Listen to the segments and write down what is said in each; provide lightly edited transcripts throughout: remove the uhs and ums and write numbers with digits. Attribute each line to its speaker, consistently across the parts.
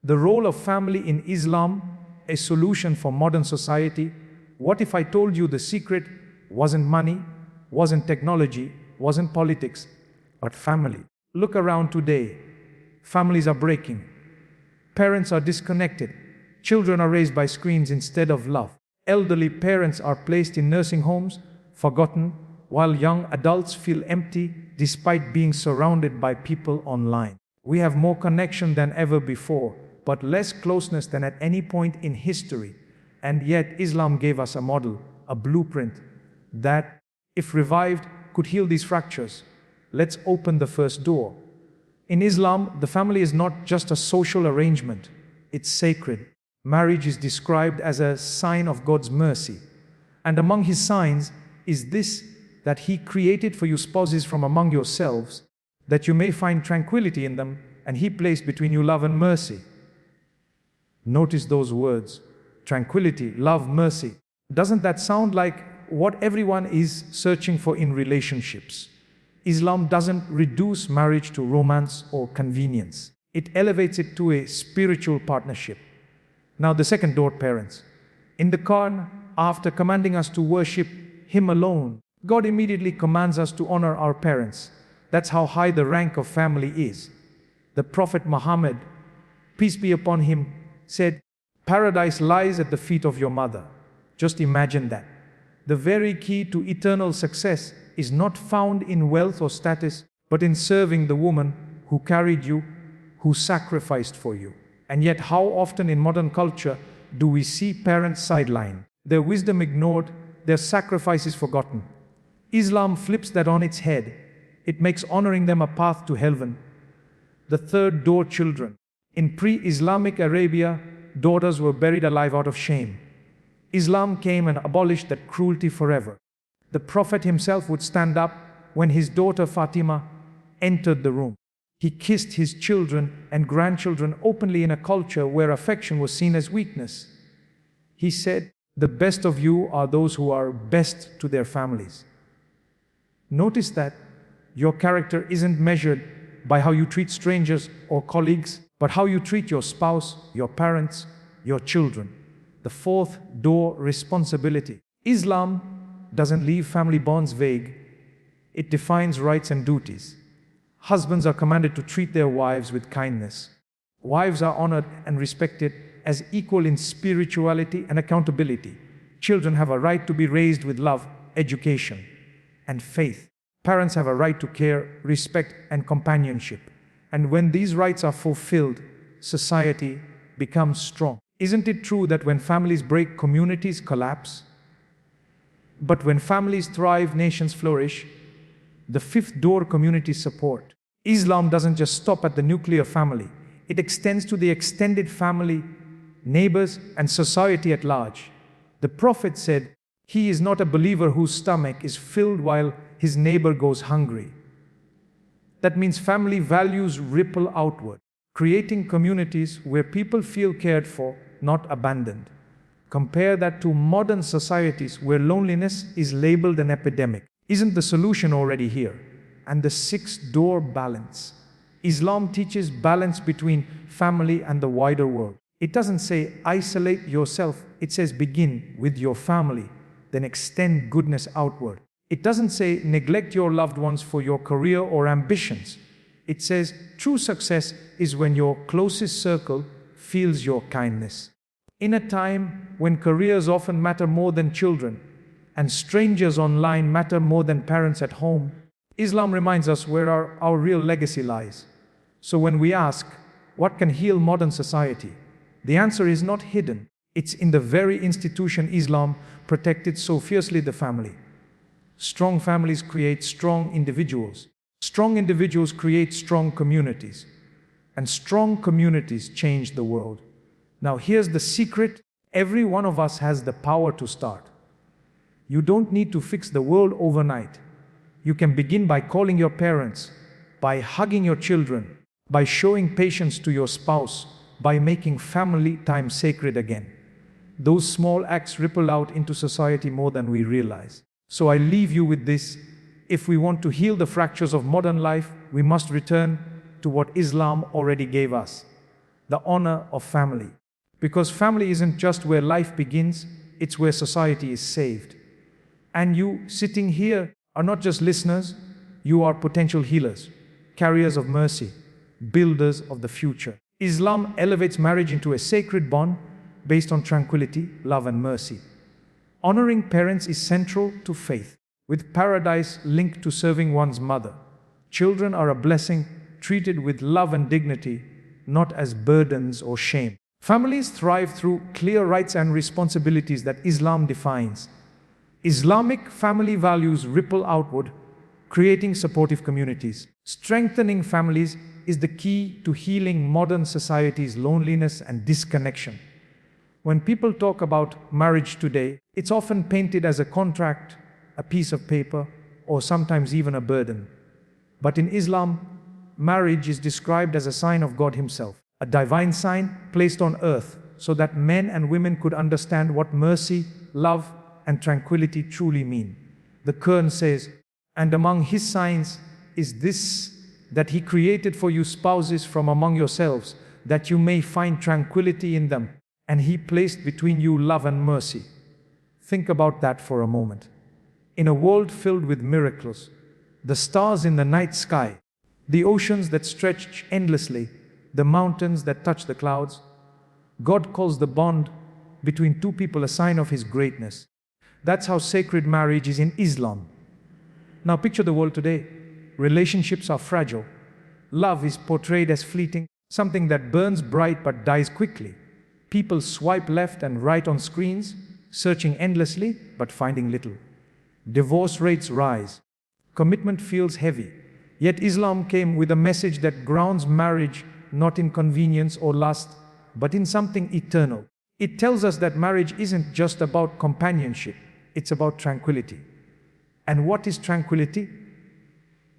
Speaker 1: The role of family in Islam, a solution for modern society. What if I told you the secret wasn't money, wasn't technology, wasn't politics, but family? Look around today. Families are breaking. Parents are disconnected. Children are raised by screens instead of love. Elderly parents are placed in nursing homes, forgotten, while young adults feel empty despite being surrounded by people online. We have more connection than ever before, but less closeness than at any point in history. And yet Islam gave us a model, a blueprint, that, if revived, could heal these fractures. Let's open the first door. In Islam, the family is not just a social arrangement, it's sacred. Marriage is described as a sign of God's mercy. And among His signs is this, that He created for you spouses from among yourselves, that you may find tranquility in them, and He placed between you love and mercy. Notice those words, tranquility, love, mercy. Doesn't that sound like what everyone is searching for in relationships? Islam doesn't reduce marriage to romance or convenience. It elevates it to a spiritual partnership. Now the second door, parents. In the Qur'an, after commanding us to worship Him alone, God immediately commands us to honor our parents. That's how high the rank of family is. The Prophet Muhammad, peace be upon him, said, "Paradise lies at the feet of your mother." Just imagine that. The very key to eternal success is not found in wealth or status, but in serving the woman who carried you, who sacrificed for you. And yet how often in modern culture do we see parents sidelined, their wisdom ignored, their sacrifices forgotten? Islam flips that on its head. It makes honoring them a path to heaven. The third door, children. In pre-Islamic Arabia, daughters were buried alive out of shame. Islam came and abolished that cruelty forever. The Prophet himself would stand up when his daughter Fatima entered the room. He kissed his children and grandchildren openly in a culture where affection was seen as weakness. He said, "The best of you are those who are best to their families." Notice that your character isn't measured by how you treat strangers or colleagues, but how you treat your spouse, your parents, your children. The fourth door, responsibility. Islam doesn't leave family bonds vague. It defines rights and duties. Husbands are commanded to treat their wives with kindness. Wives are honored and respected as equal in spirituality and accountability. Children have a right to be raised with love, education, and faith. Parents have a right to care, respect, and companionship. And when these rights are fulfilled, society becomes strong. Isn't it true that when families break, communities collapse? But when families thrive, nations flourish. The fifth door, community support. Islam doesn't just stop at the nuclear family. It extends to the extended family, neighbors, and society at large. The Prophet said, "He is not a believer whose stomach is filled while his neighbor goes hungry." That means family values ripple outward, creating communities where people feel cared for, not abandoned. Compare that to modern societies where loneliness is labeled an epidemic. Isn't the solution already here? And the sixth door, balance. Islam teaches balance between family and the wider world. It doesn't say isolate yourself. It says begin with your family, then extend goodness outward. It doesn't say neglect your loved ones for your career or ambitions. It says true success is when your closest circle feels your kindness. In a time when careers often matter more than children, and strangers online matter more than parents at home, Islam reminds us where our real legacy lies. So when we ask, what can heal modern society? The answer is not hidden. It's in the very institution Islam protected so fiercely, the family. Strong families create strong individuals. Strong individuals create strong communities. And strong communities change the world. Now here's the secret. Every one of us has the power to start. You don't need to fix the world overnight. You can begin by calling your parents, by hugging your children, by showing patience to your spouse, by making family time sacred again. Those small acts ripple out into society more than we realize. So I leave you with this. If we want to heal the fractures of modern life, we must return to what Islam already gave us. the honor of family. Because family isn't just where life begins, it's where society is saved. And you, sitting here, are not just listeners, you are potential healers, carriers of mercy, builders of the future. Islam elevates marriage into a sacred bond based on tranquility, love, and mercy. Honoring parents is central to faith, with paradise linked to serving one's mother. Children are a blessing, treated with love and dignity, not as burdens or shame. Families thrive through clear rights and responsibilities that Islam defines. Islamic family values ripple outward, creating supportive communities. Strengthening families is the key to healing modern society's loneliness and disconnection. When people talk about marriage today, it's often painted as a contract, a piece of paper, or sometimes even a burden. But in Islam, marriage is described as a sign of God Himself, a divine sign placed on earth so that men and women could understand what mercy, love, and tranquility truly mean. The Qur'an says, "And among His signs is this, that He created for you spouses from among yourselves, that you may find tranquility in them, and He placed between you love and mercy." Think about that for a moment. In a world filled with miracles, the stars in the night sky, the oceans that stretch endlessly, the mountains that touch the clouds, God calls the bond between two people a sign of His greatness. That's how sacred marriage is in Islam. Now picture the world today. Relationships are fragile. Love is portrayed as fleeting, something that burns bright but dies quickly. People swipe left and right on screens, searching endlessly but finding little. Divorce rates rise. Commitment feels heavy. Yet Islam came with a message that grounds marriage not in convenience or lust, but in something eternal. It tells us that marriage isn't just about companionship, it's about tranquility. And what is tranquility?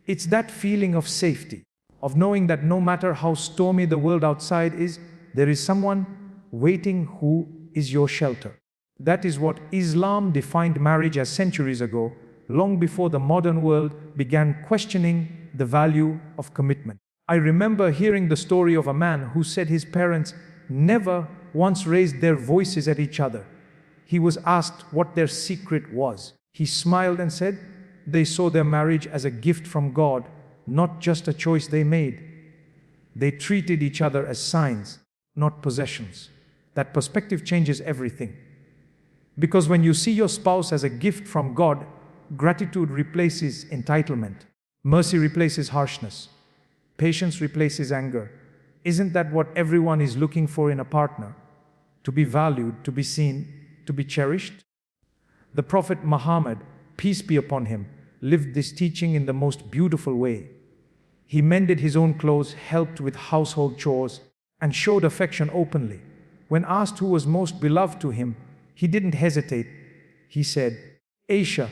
Speaker 1: It's that feeling of safety, of knowing that no matter how stormy the world outside is, there is someone waiting who is your shelter. That is what Islam defined marriage as centuries ago, long before the modern world began questioning the value of commitment. I remember hearing the story of a man who said his parents never once raised their voices at each other. He was asked what their secret was. He smiled and said, they saw their marriage as a gift from God, not just a choice they made. They treated each other as signs, not possessions. That perspective changes everything. Because when you see your spouse as a gift from God, gratitude replaces entitlement. Mercy replaces harshness. Patience replaces anger. Isn't that what everyone is looking for in a partner? To be valued, to be seen, to be cherished? The Prophet Muhammad, peace be upon him, lived this teaching in the most beautiful way. He mended his own clothes, helped with household chores, and showed affection openly. When asked who was most beloved to him, he didn't hesitate. He said, Aisha.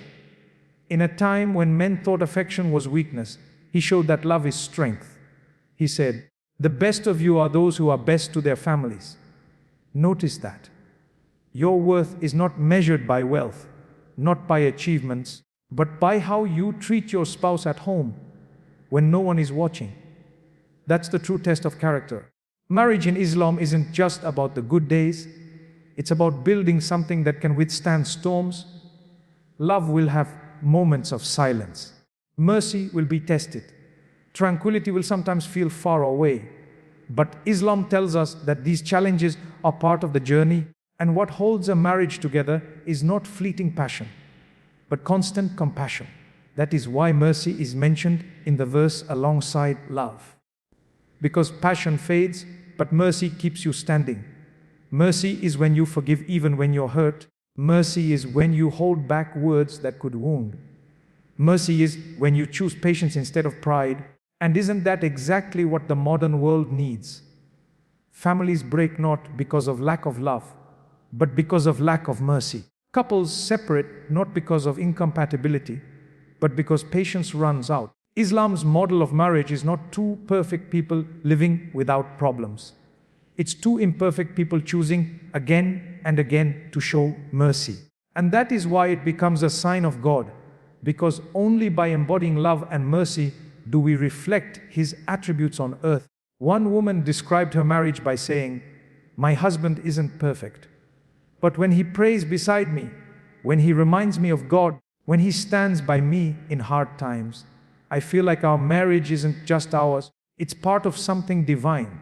Speaker 1: In a time when men thought affection was weakness, he showed that love is strength. He said, the best of you are those who are best to their families. Notice that. Your worth is not measured by wealth, not by achievements, but by how you treat your spouse at home when no one is watching. That's the true test of character. Marriage in Islam isn't just about the good days. It's about building something that can withstand storms. Love will have moments of silence. Mercy will be tested. Tranquility will sometimes feel far away. But Islam tells us that these challenges are part of the journey, and what holds a marriage together is not fleeting passion, but constant compassion. That is why mercy is mentioned in the verse alongside love. Because passion fades, but mercy keeps you standing. Mercy is when you forgive even when you're hurt. Mercy is when you hold back words that could wound. Mercy is when you choose patience instead of pride. And isn't that exactly what the modern world needs? Families break not because of lack of love, but because of lack of mercy. Couples separate not because of incompatibility, but because patience runs out. Islam's model of marriage is not two perfect people living without problems. It's two imperfect people choosing again and again to show mercy. And that is why it becomes a sign of God, because only by embodying love and mercy do we reflect His attributes on earth. One woman described her marriage by saying, "My husband isn't perfect. But when he prays beside me, when he reminds me of God, when he stands by me in hard times, I feel like our marriage isn't just ours, it's part of something divine."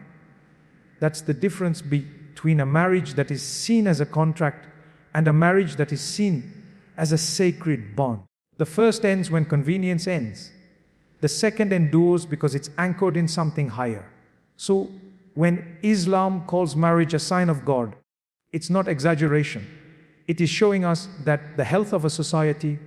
Speaker 1: That's the difference between a marriage that is seen as a contract and a marriage that is seen as a sacred bond. The first ends when convenience ends. The second endures because it's anchored in something higher. So, when Islam calls marriage a sign of God, it's not exaggeration. It is showing us that the health of a society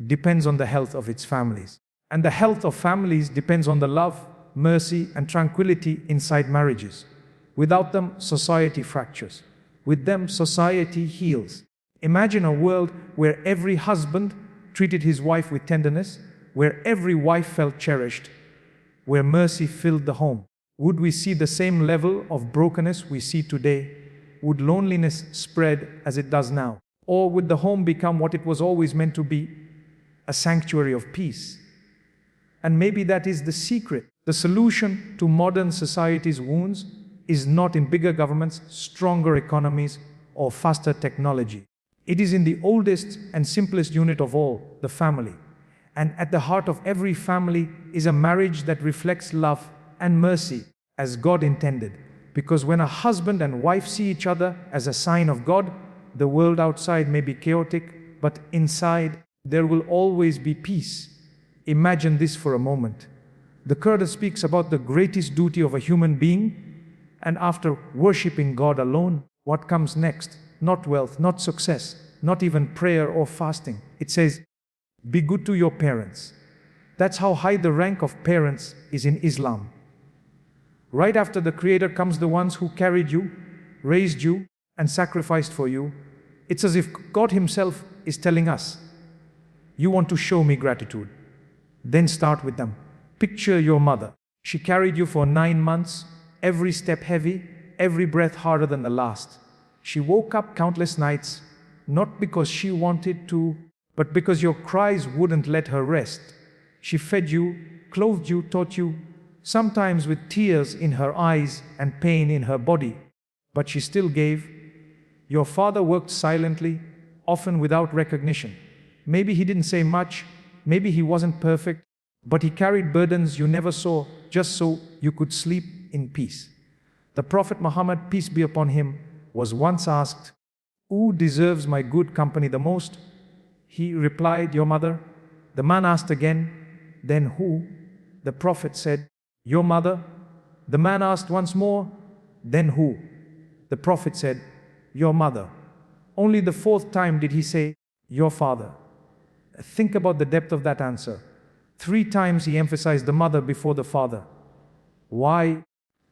Speaker 1: depends on the health of its families. And the health of families depends on the love, mercy, and tranquility inside marriages. Without them, society fractures. With them, society heals. Imagine a world where every husband treated his wife with tenderness, where every wife felt cherished, where mercy filled the home. Would we see the same level of brokenness we see today? Would loneliness spread as it does now? Or would the home become what it was always meant to be, a sanctuary of peace? And maybe that is the secret. The solution to modern society's wounds is not in bigger governments, stronger economies, or faster technology. It is in the oldest and simplest unit of all, the family. And at the heart of every family is a marriage that reflects love and mercy as God intended. Because when a husband and wife see each other as a sign of God, the world outside may be chaotic, but inside there will always be peace. Imagine this for a moment. The Quran speaks about the greatest duty of a human being, and after worshipping God alone, what comes next? Not wealth, not success, not even prayer or fasting. It says, be good to your parents. That's how high the rank of parents is in Islam. Right after the Creator comes the ones who carried you, raised you, and sacrificed for you. It's as if God Himself is telling us, you want to show me gratitude? Then start with them. Picture your mother. She carried you for 9 months, every step heavy, every breath harder than the last. She woke up countless nights, not because she wanted to, but because your cries wouldn't let her rest. She fed you, clothed you, taught you, sometimes with tears in her eyes and pain in her body. But she still gave. Your father worked silently, often without recognition. Maybe he didn't say much, maybe he wasn't perfect, but he carried burdens you never saw, just so you could sleep in peace. The Prophet Muhammad, peace be upon him, was once asked, who deserves my good company the most? He replied, your mother. The man asked again, then who? The Prophet said, your mother. The man asked once more, then who? The Prophet said, your mother. Only the 4th time did he say, your father. Think about the depth of that answer. 3 times he emphasized the mother before the father. Why?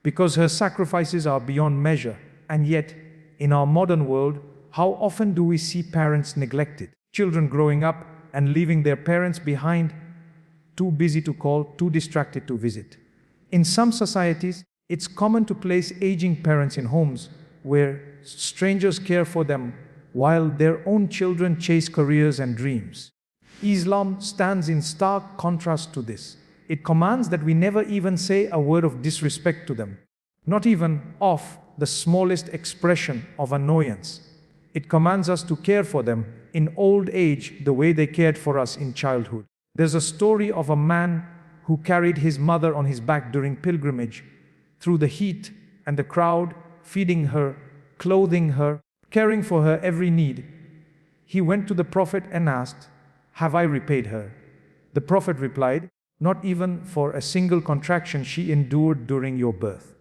Speaker 1: Because her sacrifices are beyond measure. And yet, in our modern world, how often do we see parents neglected? Children growing up and leaving their parents behind, too busy to call, too distracted to visit. In some societies, it's common to place aging parents in homes where strangers care for them while their own children chase careers and dreams. Islam stands in stark contrast to this. It commands that we never even say a word of disrespect to them, not even of the smallest expression of annoyance. It commands us to care for them in old age the way they cared for us in childhood. There's a story of a man who carried his mother on his back during pilgrimage, through the heat and the crowd, feeding her, clothing her, caring for her every need. He went to the Prophet and asked, have I repaid her? The Prophet replied, not even for a single contraction she endured during your birth.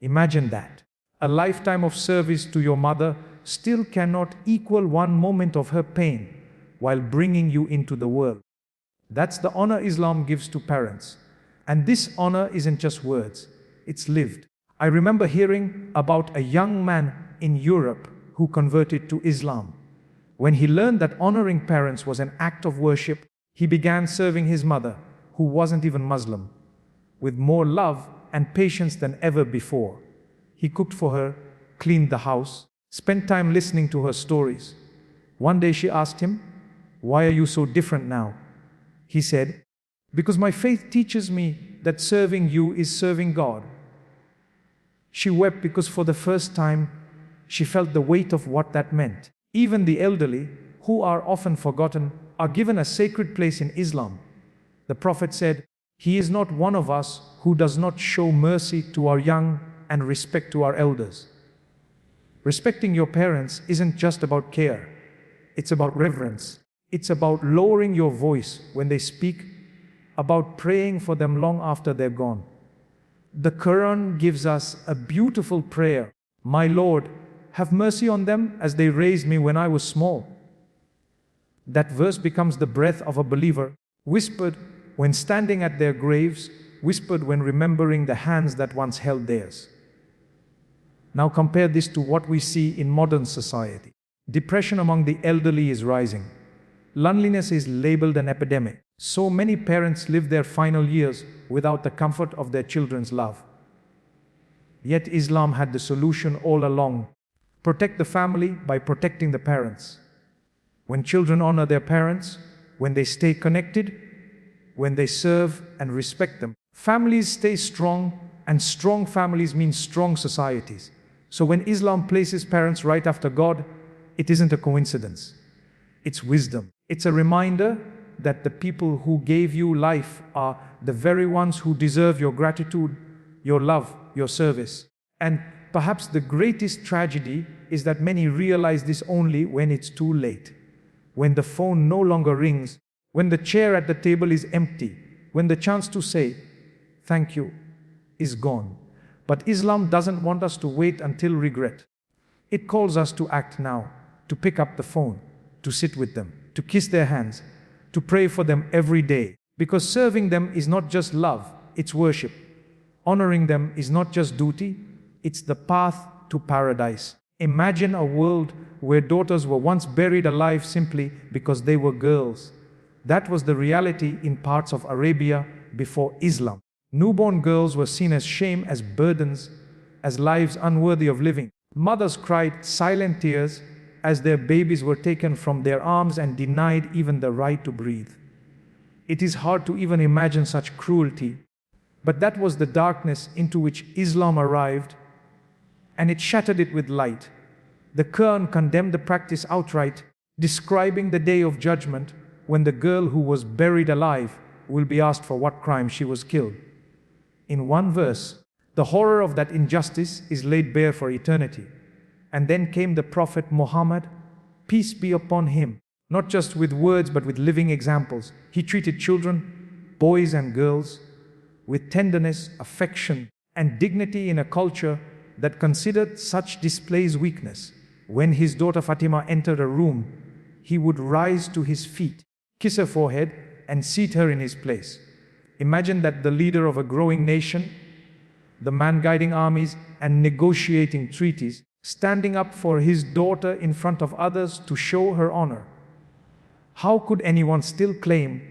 Speaker 1: Imagine that. A lifetime of service to your mother still cannot equal one moment of her pain while bringing you into the world. That's the honor Islam gives to parents. And this honor isn't just words, it's lived. I remember hearing about a young man in Europe who converted to Islam. When he learned that honoring parents was an act of worship, he began serving his mother, who wasn't even Muslim, with more love and patience than ever before. He cooked for her, cleaned the house, spent time listening to her stories. One day she asked him, why are you so different now? He said, because my faith teaches me that serving you is serving God. She wept because for the first time, she felt the weight of what that meant. Even the elderly, who are often forgotten, are given a sacred place in Islam. The Prophet said, "He is not one of us who does not show mercy to our young and respect to our elders." Respecting your parents isn't just about care. It's about reverence. It's about lowering your voice when they speak, about praying for them long after they're gone. The Quran gives us a beautiful prayer. "My Lord, have mercy on them as they raised me when I was small." That verse becomes the breath of a believer, whispered when standing at their graves, whispered when remembering the hands that once held theirs. Now compare this to what we see in modern society. Depression among the elderly is rising. Loneliness is labeled an epidemic. So many parents live their final years without the comfort of their children's love. Yet Islam had the solution all along. Protect the family by protecting the parents. When children honor their parents, when they stay connected, when they serve and respect them, families stay strong, and strong families mean strong societies. So when Islam places parents right after God, it isn't a coincidence. It's wisdom. It's a reminder that the people who gave you life are the very ones who deserve your gratitude, your love, your service. And perhaps the greatest tragedy is that many realize this only when it's too late. When the phone no longer rings, when the chair at the table is empty, when the chance to say, "Thank you," is gone. But Islam doesn't want us to wait until regret. It calls us to act now, to pick up the phone, to sit with them, to kiss their hands, to pray for them every day. Because serving them is not just love, it's worship. Honoring them is not just duty, it's the path to paradise. Imagine a world where daughters were once buried alive simply because they were girls. That was the reality in parts of Arabia before Islam. Newborn girls were seen as shame, as burdens, as lives unworthy of living. Mothers cried silent tears as their babies were taken from their arms and denied even the right to breathe. It is hard to even imagine such cruelty, but that was the darkness into which Islam arrived, and it shattered it with light. The Quran condemned the practice outright, describing the day of judgment when the girl who was buried alive will be asked for what crime she was killed. In one verse, the horror of that injustice is laid bare for eternity. And then came the Prophet Muhammad, peace be upon him, not just with words but with living examples. He treated children, boys and girls, with tenderness, affection, and dignity in a culture that considered such displays weakness. When his daughter Fatima entered a room, he would rise to his feet, kiss her forehead, and seat her in his place. Imagine that the leader of a growing nation, the man guiding armies and negotiating treaties, standing up for his daughter in front of others to show her honor. How could anyone still claim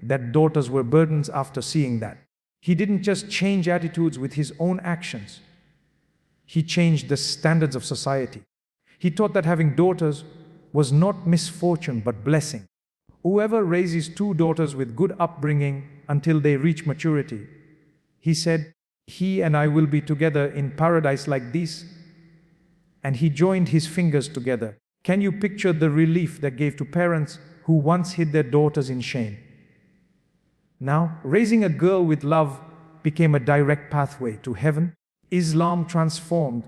Speaker 1: that daughters were burdens after seeing that? He didn't just change attitudes with his own actions. He changed the standards of society. He taught that having daughters was not misfortune but blessing. Whoever raises two daughters with good upbringing until they reach maturity, he said, he and I will be together in paradise like this. And he joined his fingers together. Can you picture the relief that gave to parents who once hid their daughters in shame? Now, raising a girl with love became a direct pathway to heaven. Islam transformed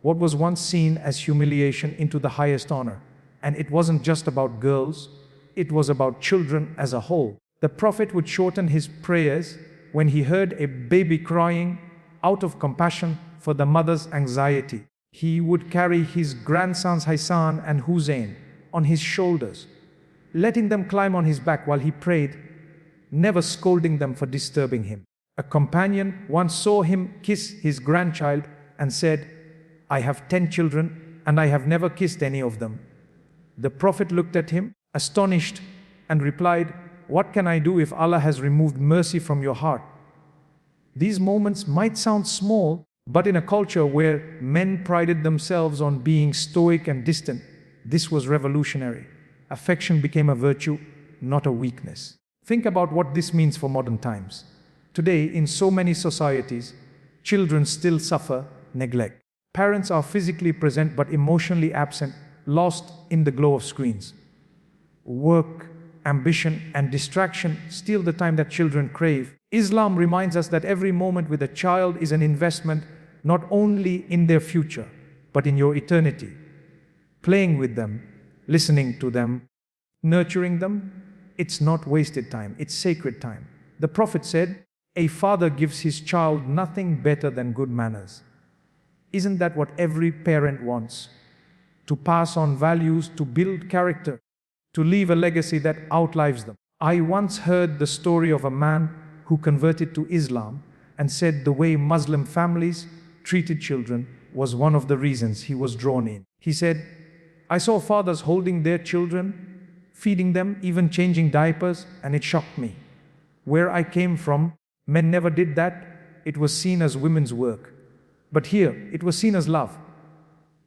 Speaker 1: what was once seen as humiliation into the highest honor. And it wasn't just about girls, it was about children as a whole. The Prophet would shorten his prayers when he heard a baby crying out of compassion for the mother's anxiety. He would carry his grandsons Hassan and Hussein on his shoulders, letting them climb on his back while he prayed, never scolding them for disturbing him. A companion once saw him kiss his grandchild and said, "I have 10 children and I have never kissed any of them." The Prophet looked at him, astonished, and replied, "What can I do if Allah has removed mercy from your heart?" These moments might sound small, but in a culture where men prided themselves on being stoic and distant, this was revolutionary. Affection became a virtue, not a weakness. Think about what this means for modern times. Today, in so many societies, children still suffer neglect. Parents are physically present but emotionally absent, lost in the glow of screens. Work, ambition, and distraction steal the time that children crave. Islam reminds us that every moment with a child is an investment not only in their future, but in your eternity. Playing with them, listening to them, nurturing them, it's not wasted time, it's sacred time. The Prophet said, "A father gives his child nothing better than good manners." Isn't that what every parent wants? To pass on values, to build character, to leave a legacy that outlives them. I once heard the story of a man who converted to Islam and said the way Muslim families treated children was one of the reasons he was drawn in. He said, "I saw fathers holding their children, feeding them, even changing diapers, and it shocked me. Where I came from, men never did that. It was seen as women's work. But here, it was seen as love."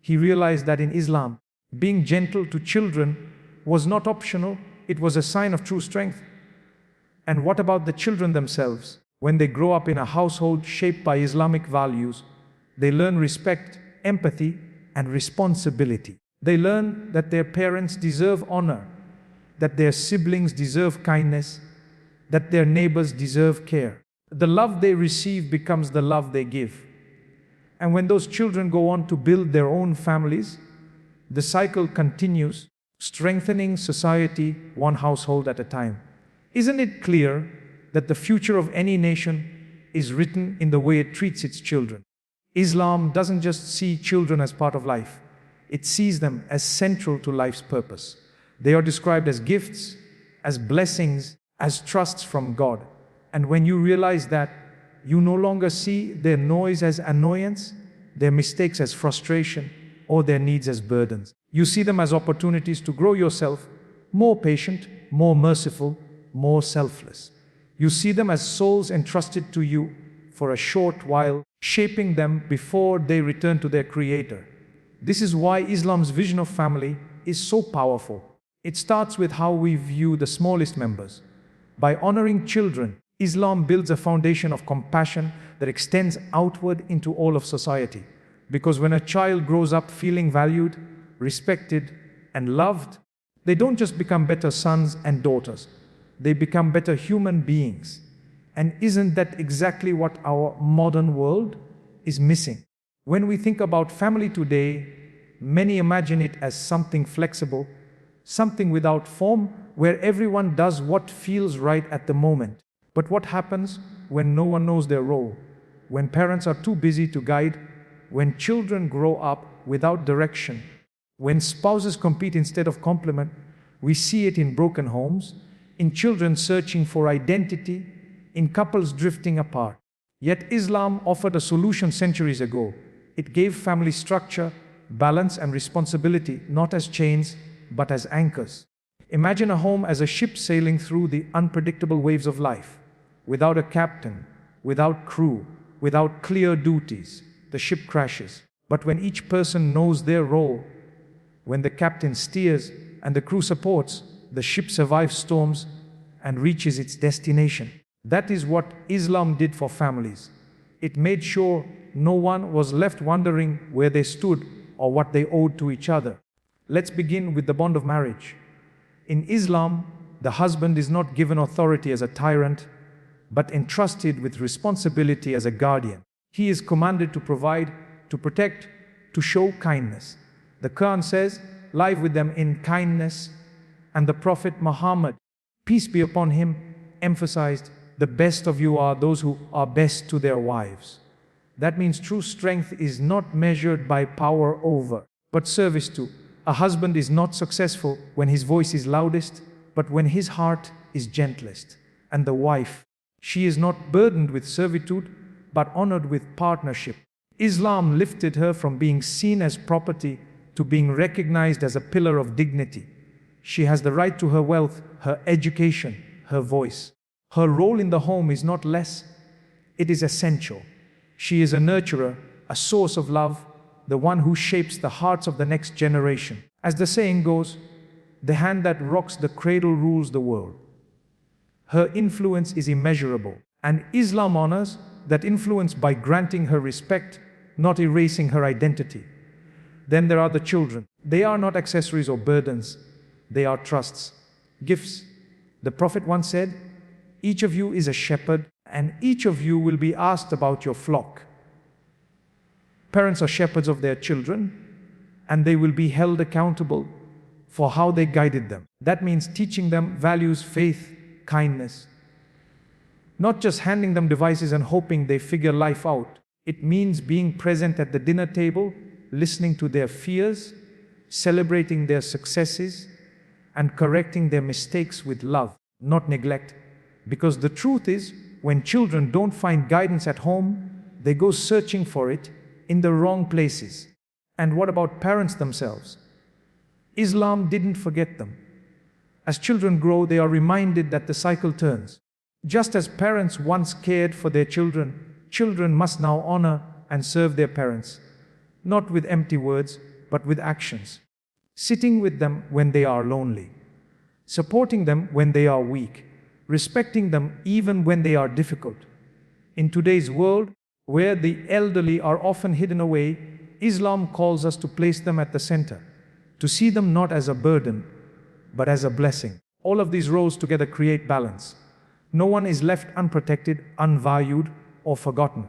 Speaker 1: He realized that in Islam, being gentle to children was not optional, it was a sign of true strength. And what about the children themselves? When they grow up in a household shaped by Islamic values, they learn respect, empathy, and responsibility. They learn that their parents deserve honor, that their siblings deserve kindness, that their neighbors deserve care. The love they receive becomes the love they give. And when those children go on to build their own families, the cycle continues, strengthening society one household at a time. Isn't it clear that the future of any nation is written in the way it treats its children? Islam doesn't just see children as part of life, it sees them as central to life's purpose. They are described as gifts, as blessings, as trusts from God. And when you realize that, you no longer see their noise as annoyance, their mistakes as frustration, or their needs as burdens. You see them as opportunities to grow yourself, more patient, more merciful, more selfless. You see them as souls entrusted to you for a short while, shaping them before they return to their Creator. This is why Islam's vision of family is so powerful. It starts with how we view the smallest members. By honoring children, Islam builds a foundation of compassion that extends outward into all of society. Because when a child grows up feeling valued, respected, and loved, they don't just become better sons and daughters, they become better human beings. And isn't that exactly what our modern world is missing? When we think about family today, many imagine it as something flexible, something without form, where everyone does what feels right at the moment. But what happens when no one knows their role? When parents are too busy to guide? When children grow up without direction? When spouses compete instead of complement? We see it in broken homes, in children searching for identity, in couples drifting apart. Yet Islam offered a solution centuries ago. It gave family structure, balance, and responsibility, not as chains, but as anchors. Imagine a home as a ship sailing through the unpredictable waves of life. Without a captain, without crew, without clear duties, the ship crashes. But when each person knows their role, when the captain steers and the crew supports, the ship survives storms and reaches its destination. That is what Islam did for families. It made sure no one was left wondering where they stood or what they owed to each other. Let's begin with the bond of marriage. In Islam, the husband is not given authority as a tyrant, but entrusted with responsibility as a guardian. He is commanded to provide, to protect, to show kindness. The Qur'an says, "Live with them in kindness," and the Prophet Muhammad, peace be upon him, emphasized, "The best of you are those who are best to their wives." That means true strength is not measured by power over, but service to. A husband is not successful when his voice is loudest, but when his heart is gentlest. And the wife, she is not burdened with servitude, but honored with partnership. Islam lifted her from being seen as property to being recognized as a pillar of dignity. She has the right to her wealth, her education, her voice. Her role in the home is not less, it is essential. She is a nurturer, a source of love, the one who shapes the hearts of the next generation. As the saying goes, the hand that rocks the cradle rules the world. Her influence is immeasurable, and Islam honors that influence by granting her respect, not erasing her identity. Then there are the children. They are not accessories or burdens. They are trusts, gifts. The Prophet once said, "Each of you is a shepherd, and each of you will be asked about your flock." Parents are shepherds of their children, and they will be held accountable for how they guided them. That means teaching them values, faith, kindness. Not just handing them devices and hoping they figure life out. It means being present at the dinner table, listening to their fears, celebrating their successes, and correcting their mistakes with love, not neglect. Because the truth is, when children don't find guidance at home, they go searching for it in the wrong places. And what about parents themselves? Islam didn't forget them. As children grow, they are reminded that the cycle turns. Just as parents once cared for their children, children must now honor and serve their parents, not with empty words, but with actions. Sitting with them when they are lonely, supporting them when they are weak, respecting them even when they are difficult. In today's world, where the elderly are often hidden away, Islam calls us to place them at the center, to see them not as a burden, but as a blessing. All of these roles together create balance. No one is left unprotected, unvalued, or forgotten.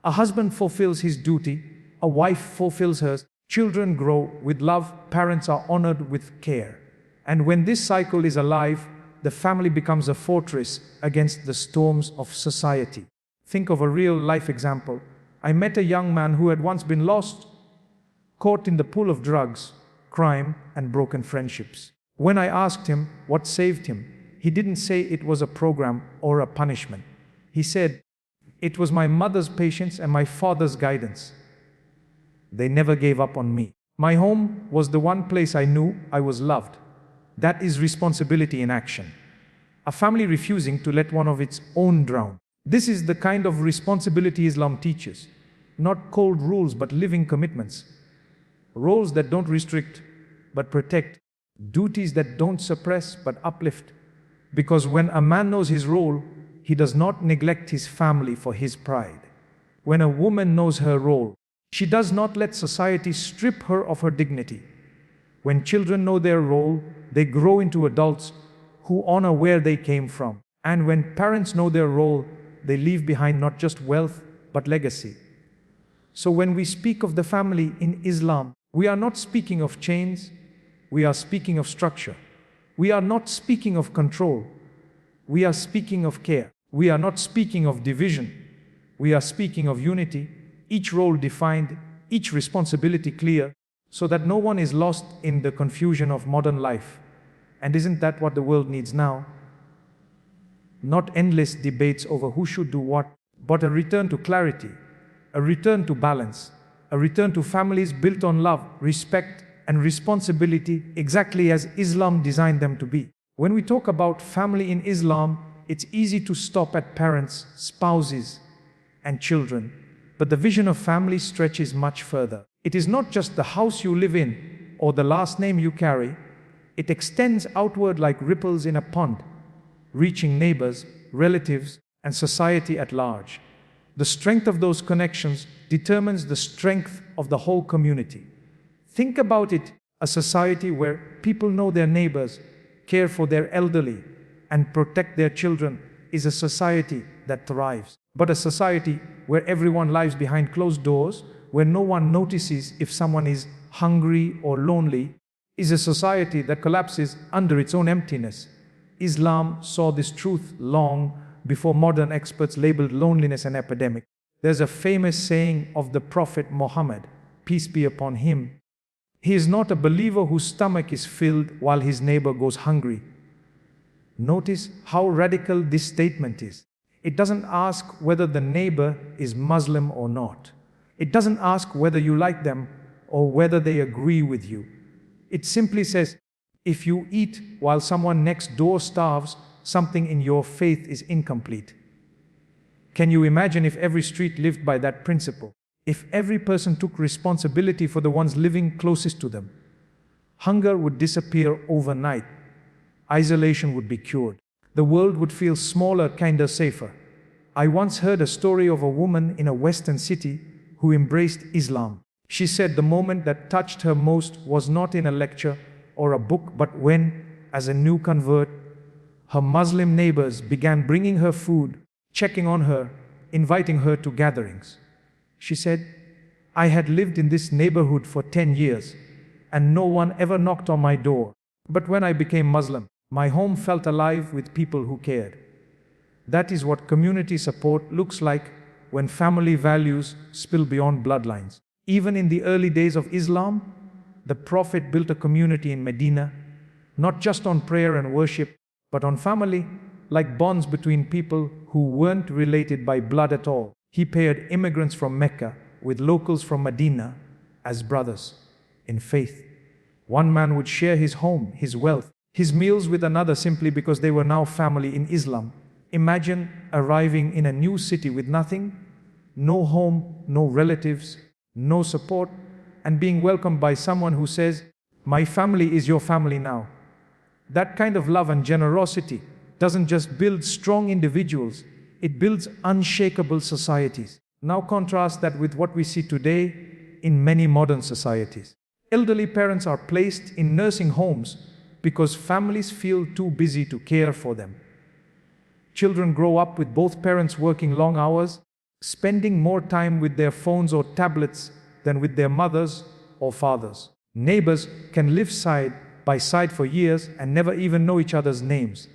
Speaker 1: A husband fulfills his duty, a wife fulfills hers, children grow with love, parents are honored with care. And when this cycle is alive, the family becomes a fortress against the storms of society. Think of a real-life example. I met a young man who had once been lost, caught in the pool of drugs, crime, and broken friendships. When I asked him what saved him, he didn't say it was a program or a punishment. He said, "It was my mother's patience and my father's guidance. They never gave up on me. My home was the one place I knew I was loved." That is responsibility in action. A family refusing to let one of its own drown. This is the kind of responsibility Islam teaches. Not cold rules, but living commitments. Roles that don't restrict, but protect. Duties that don't suppress, but uplift. Because when a man knows his role, he does not neglect his family for his pride. When a woman knows her role, she does not let society strip her of her dignity. When children know their role, they grow into adults who honor where they came from. And when parents know their role, they leave behind not just wealth, but legacy. So when we speak of the family in Islam, we are not speaking of chains, we are speaking of structure. We are not speaking of control, we are speaking of care. We are not speaking of division, we are speaking of unity, each role defined, each responsibility clear, so that no one is lost in the confusion of modern life. And isn't that what the world needs now? Not endless debates over who should do what, but a return to clarity, a return to balance, a return to families built on love, respect, and responsibility, exactly as Islam designed them to be. When we talk about family in Islam, it's easy to stop at parents, spouses, and children. But the vision of family stretches much further. It is not just the house you live in or the last name you carry. It extends outward like ripples in a pond, reaching neighbors, relatives, and society at large. The strength of those connections determines the strength of the whole community. Think about it, a society where people know their neighbors, care for their elderly, and protect their children is a society that thrives. But a society where everyone lives behind closed doors, where no one notices if someone is hungry or lonely, is a society that collapses under its own emptiness. Islam saw this truth long before modern experts labeled loneliness an epidemic. There's a famous saying of the Prophet Muhammad, peace be upon him. He is not a believer whose stomach is filled while his neighbor goes hungry. Notice how radical this statement is. It doesn't ask whether the neighbor is Muslim or not. It doesn't ask whether you like them or whether they agree with you. It simply says, if you eat while someone next door starves, something in your faith is incomplete. Can you imagine if every street lived by that principle? If every person took responsibility for the ones living closest to them? Hunger would disappear overnight. Isolation would be cured. The world would feel smaller, kinder, safer. I once heard a story of a woman in a western city who embraced Islam. She said the moment that touched her most was not in a lecture or a book, but when, as a new convert, her Muslim neighbors began bringing her food, checking on her, inviting her to gatherings. She said, "I had lived in this neighborhood for 10 years, and no one ever knocked on my door. But when I became Muslim, my home felt alive with people who cared." That is what community support looks like when family values spill beyond bloodlines. Even in the early days of Islam, the Prophet built a community in Medina, not just on prayer and worship, but on family, like bonds between people who weren't related by blood at all. He paired immigrants from Mecca with locals from Medina as brothers in faith. One man would share his home, his wealth, his meals with another simply because they were now family in Islam. Imagine arriving in a new city with nothing, no home, no relatives, no support, and being welcomed by someone who says, "My family is your family now." That kind of love and generosity doesn't just build strong individuals, it builds unshakable societies. Now contrast that with what we see today in many modern societies. Elderly parents are placed in nursing homes because families feel too busy to care for them. Children grow up with both parents working long hours, spending more time with their phones or tablets than with their mothers or fathers. Neighbors can live side by side for years and never even know each other's names.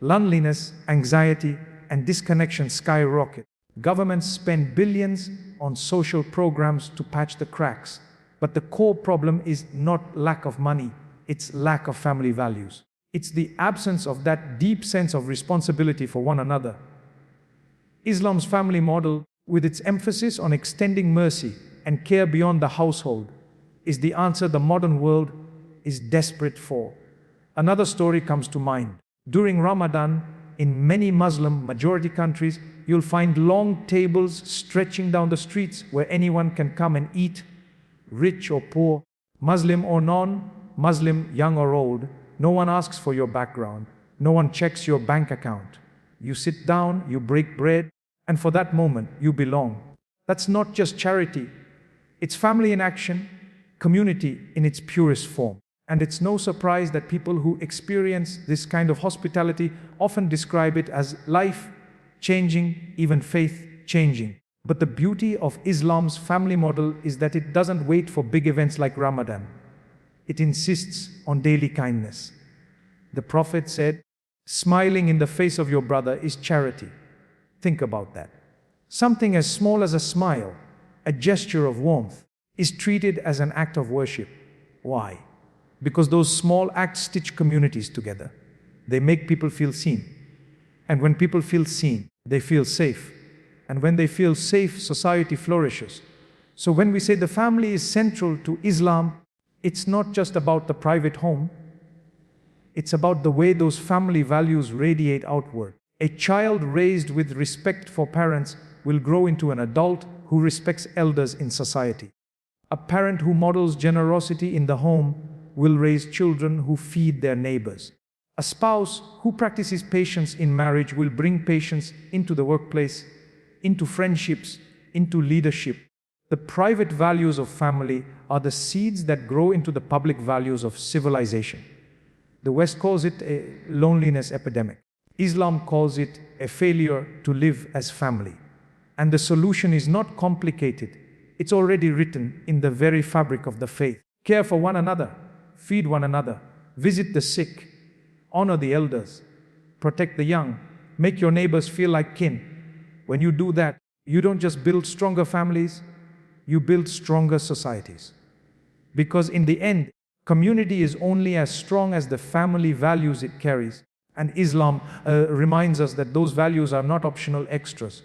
Speaker 1: Loneliness, anxiety, and disconnection skyrocket. Governments spend billions on social programs to patch the cracks. But the core problem is not lack of money, it's lack of family values. It's the absence of that deep sense of responsibility for one another. Islam's family model, with its emphasis on extending mercy and care beyond the household, is the answer the modern world is desperate for. Another story comes to mind. During Ramadan, in many Muslim majority countries, you'll find long tables stretching down the streets where anyone can come and eat, rich or poor, Muslim or non-Muslim, young or old. No one asks for your background. No one checks your bank account. You sit down, you break bread, and for that moment, you belong. That's not just charity. It's family in action, community in its purest form. And it's no surprise that people who experience this kind of hospitality often describe it as life-changing, even faith-changing. But the beauty of Islam's family model is that it doesn't wait for big events like Ramadan. It insists on daily kindness. The Prophet said, "Smiling in the face of your brother is charity." Think about that. Something as small as a smile, a gesture of warmth, is treated as an act of worship. Why? Because those small acts stitch communities together. They make people feel seen. And when people feel seen, they feel safe. And when they feel safe, society flourishes. So when we say the family is central to Islam, it's not just about the private home. It's about the way those family values radiate outward. A child raised with respect for parents will grow into an adult who respects elders in society. A parent who models generosity in the home will raise children who feed their neighbors. A spouse who practices patience in marriage will bring patience into the workplace, into friendships, into leadership. The private values of family are the seeds that grow into the public values of civilization. The West calls it a loneliness epidemic. Islam calls it a failure to live as family. And the solution is not complicated. It's already written in the very fabric of the faith. Care for one another, feed one another, visit the sick, honor the elders, protect the young, make your neighbors feel like kin. When you do that, you don't just build stronger families, you build stronger societies. Because in the end, community is only as strong as the family values it carries. And Islam reminds us that those values are not optional extras.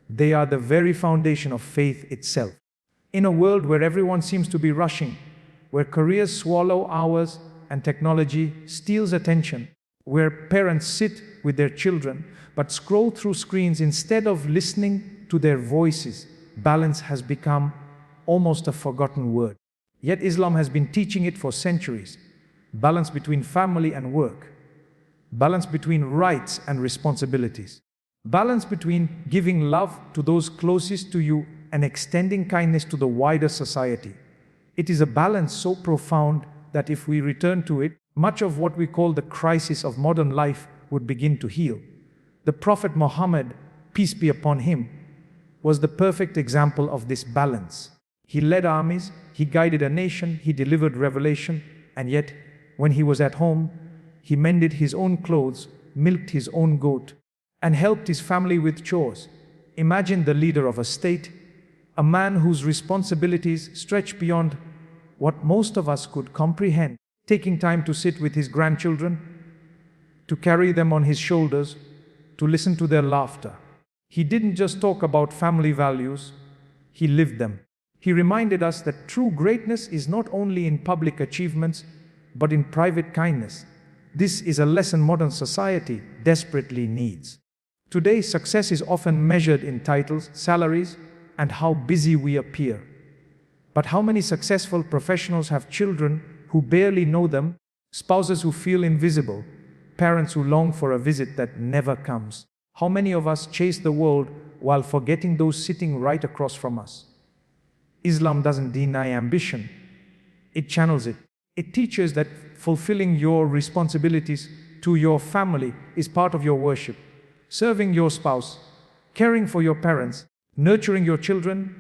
Speaker 1: They are the very foundation of faith itself. In a world where everyone seems to be rushing, where careers swallow hours and technology steals attention, where parents sit with their children but scroll through screens instead of listening to their voices, balance has become almost a forgotten word. Yet Islam has been teaching it for centuries. Balance between family and work. Balance between rights and responsibilities. Balance between giving love to those closest to you and extending kindness to the wider society. It is a balance so profound that if we return to it, much of what we call the crisis of modern life would begin to heal. The Prophet Muhammad, peace be upon him, was the perfect example of this balance. He led armies, he guided a nation, he delivered revelation, and yet, when he was at home, he mended his own clothes, milked his own goat, and helped his family with chores. Imagine the leader of a state, a man whose responsibilities stretch beyond what most of us could comprehend, taking time to sit with his grandchildren, to carry them on his shoulders, to listen to their laughter. He didn't just talk about family values, he lived them. He reminded us that true greatness is not only in public achievements, but in private kindness. This is a lesson modern society desperately needs. Today, success is often measured in titles, salaries, and how busy we appear. But how many successful professionals have children who barely know them, spouses who feel invisible, parents who long for a visit that never comes? How many of us chase the world while forgetting those sitting right across from us? Islam doesn't deny ambition, it channels it. It teaches that fulfilling your responsibilities to your family is part of your worship. Serving your spouse, caring for your parents, nurturing your children,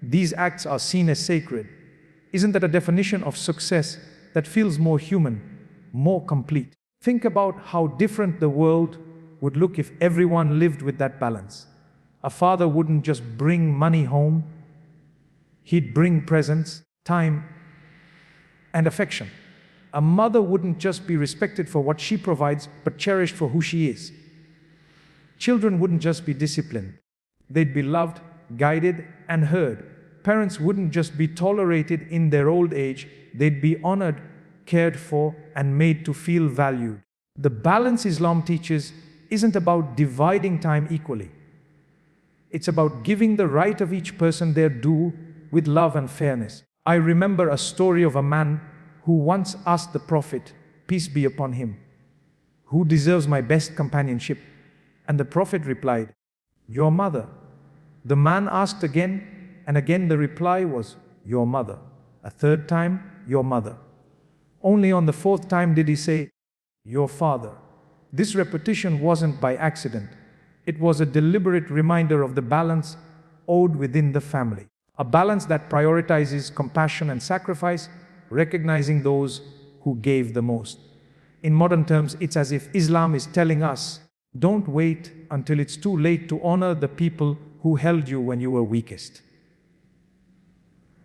Speaker 1: these acts are seen as sacred. Isn't that a definition of success that feels more human, more complete? Think about how different the world would look if everyone lived with that balance. A father wouldn't just bring money home, he'd bring presents, time, and affection. A mother wouldn't just be respected for what she provides, but cherished for who she is. Children wouldn't just be disciplined, they'd be loved, guided, and heard. Parents wouldn't just be tolerated in their old age, they'd be honored, cared for, and made to feel valued. The balance Islam teaches isn't about dividing time equally. It's about giving the right of each person their due with love and fairness. I remember a story of a man who once asked the Prophet, peace be upon him, "Who deserves my best companionship?" And the Prophet replied, "Your mother." The man asked again, and again the reply was, "Your mother." A third time, "Your mother." Only on the fourth time did he say, "Your father." This repetition wasn't by accident. It was a deliberate reminder of the balance owed within the family. A balance that prioritizes compassion and sacrifice, recognizing those who gave the most. In modern terms, it's as if Islam is telling us, don't wait until it's too late to honor the people who held you when you were weakest.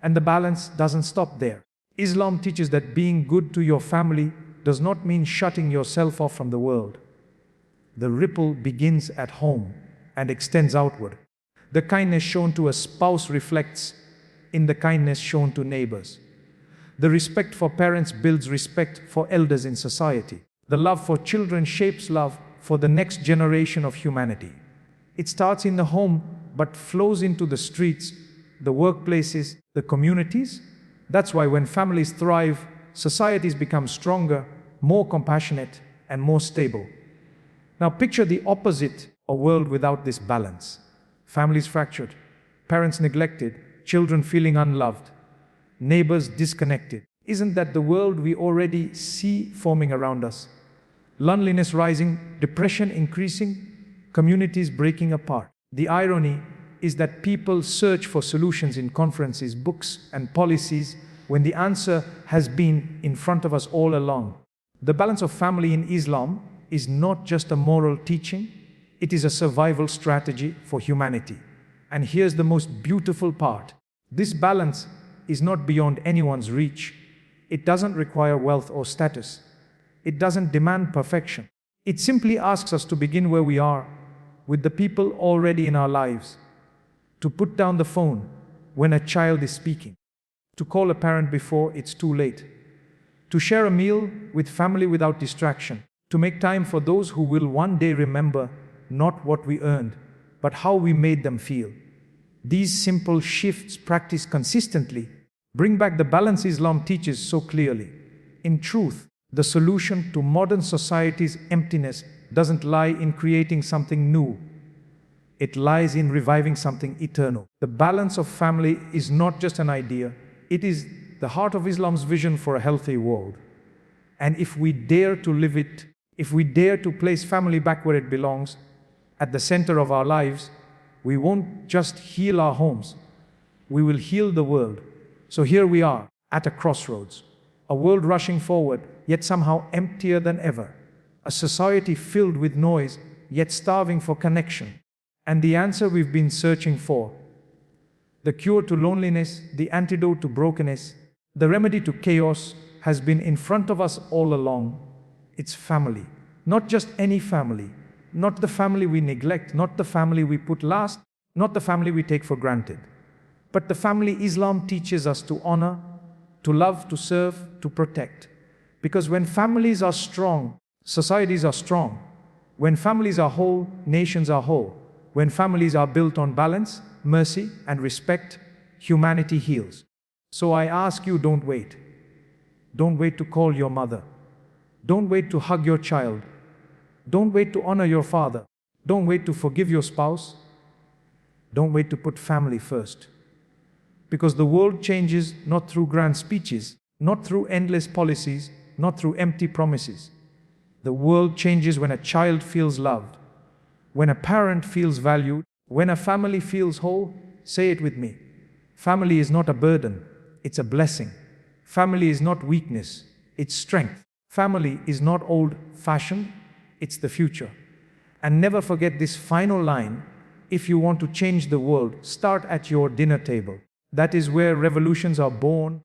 Speaker 1: And the balance doesn't stop there. Islam teaches that being good to your family does not mean shutting yourself off from the world. The ripple begins at home and extends outward. The kindness shown to a spouse reflects in the kindness shown to neighbors. The respect for parents builds respect for elders in society. The love for children shapes love for the next generation of humanity. It starts in the home, but flows into the streets, the workplaces, the communities. That's why when families thrive, societies become stronger, more compassionate, and more stable. Now picture the opposite, a world without this balance. Families fractured, parents neglected, children feeling unloved, neighbors disconnected. Isn't that the world we already see forming around us? Loneliness rising, depression increasing, communities breaking apart. The irony is that people search for solutions in conferences, books, and policies when the answer has been in front of us all along. The balance of family in Islam is not just a moral teaching, it is a survival strategy for humanity. And here's the most beautiful part. This balance is not beyond anyone's reach. It doesn't require wealth or status. It doesn't demand perfection. It simply asks us to begin where we are, with the people already in our lives. To put down the phone when a child is speaking. To call a parent before it's too late. To share a meal with family without distraction. To make time for those who will one day remember not what we earned, but how we made them feel. These simple shifts practiced consistently bring back the balance Islam teaches so clearly. In truth, the solution to modern society's emptiness doesn't lie in creating something new. It lies in reviving something eternal. The balance of family is not just an idea, it is the heart of Islam's vision for a healthy world. And if we dare to live it, if we dare to place family back where it belongs, at the center of our lives, we won't just heal our homes, we will heal the world. So here we are, at a crossroads. A world rushing forward, yet somehow emptier than ever. A society filled with noise, yet starving for connection. And the answer we've been searching for, the cure to loneliness, the antidote to brokenness, the remedy to chaos, has been in front of us all along. It's family. Not just any family. Not the family we neglect, not the family we put last, not the family we take for granted. But the family Islam teaches us to honor, to love, to serve, to protect. Because when families are strong, societies are strong. When families are whole, nations are whole. When families are built on balance, mercy, and respect, humanity heals. So I ask you, don't wait. Don't wait to call your mother. Don't wait to hug your child. Don't wait to honor your father. Don't wait to forgive your spouse. Don't wait to put family first. Because the world changes not through grand speeches, not through endless policies, not through empty promises. The world changes when a child feels loved, when a parent feels valued, when a family feels whole. Say it with me. Family is not a burden, it's a blessing. Family is not weakness, it's strength. Family is not old-fashioned, it's the future. And never forget this final line: if you want to change the world, start at your dinner table. That is where revolutions are born,